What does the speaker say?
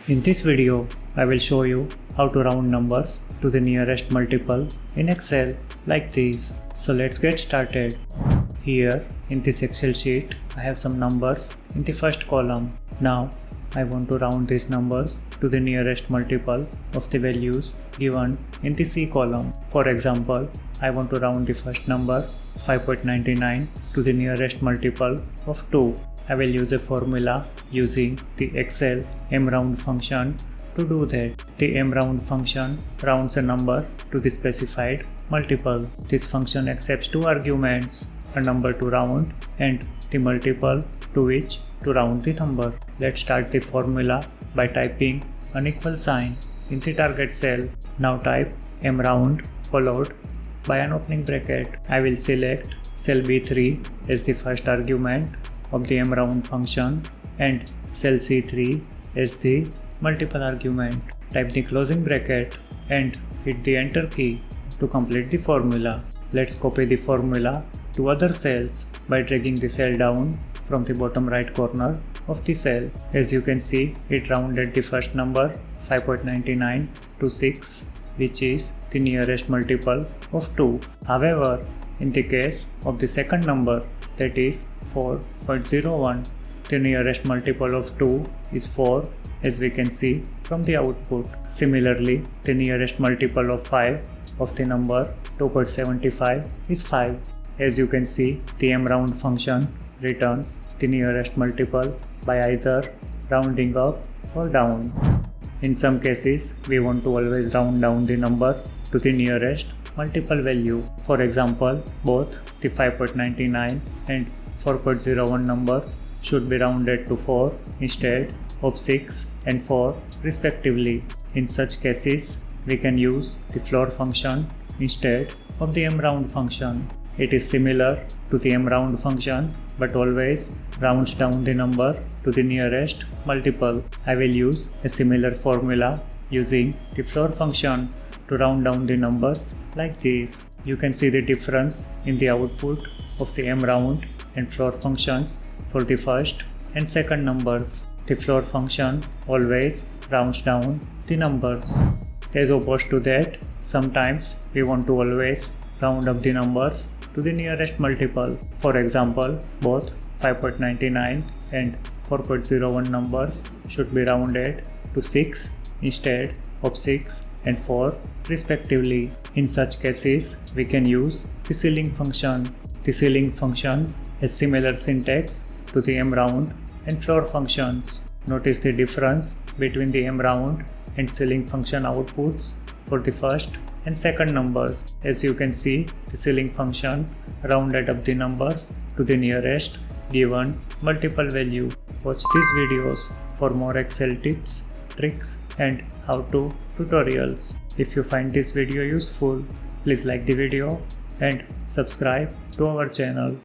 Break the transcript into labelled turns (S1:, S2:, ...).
S1: In this video, I will show you how to round numbers to the nearest multiple in Excel like this. So let's get started. Here in this Excel sheet, I have some numbers in the first column. Now I want to round these numbers to the nearest multiple of the values given in the C column. For example, I want to round the first number 5.99 to the nearest multiple of 2. I will use a formula using the Excel mround function to do that. The mround function rounds a number to the specified multiple. This function accepts two arguments, a number to round and the multiple to which to round the number. Let's start the formula by typing an equal sign in the target cell. Now type mround followed by an opening bracket. I will select cell B3 as the first argument of the mround function and cell C3 as the multiple argument. Type the closing bracket and hit the enter key to complete the formula. Let's copy the formula to other cells by dragging the cell down from the bottom right corner of the cell. As you can see, it rounded the first number 5.99 to 6, which is the nearest multiple of 2. However, in the case of the second number, that is 4.01, the nearest multiple of 2 is 4, as we can see from the output. Similarly, the nearest multiple of 5 of the number 2.75 is 5. As you can see, the mround function returns the nearest multiple by either rounding up or down. In some cases, we want to always round down the number to the nearest multiple value. For example, both the 5.99 and 4.01 numbers should be rounded to 4 instead of 6 and 4 respectively. In such cases, we can use the floor function instead of the mround function. It is similar to the mround function but always rounds down the number to the nearest multiple. I will use a similar formula using the floor function to round down the numbers like this. You can see the difference in the output of the mround and floor functions for the first and second numbers. The floor function always rounds down the numbers. As opposed to that, sometimes we want to always round up the numbers to the nearest multiple. For example, both 5.99 and 4.01 numbers should be rounded to 6 instead of 6 and 4 respectively. In such cases, we can use the ceiling function. The ceiling function has similar syntax to the mround and floor functions. Notice the difference between the mround and ceiling function outputs for the first and second numbers. As you can see, the ceiling function rounded up the numbers to the nearest given multiple value. Watch these videos for more Excel tips, tricks and how-to tutorials. If you find this video useful, please like the video and subscribe to our channel.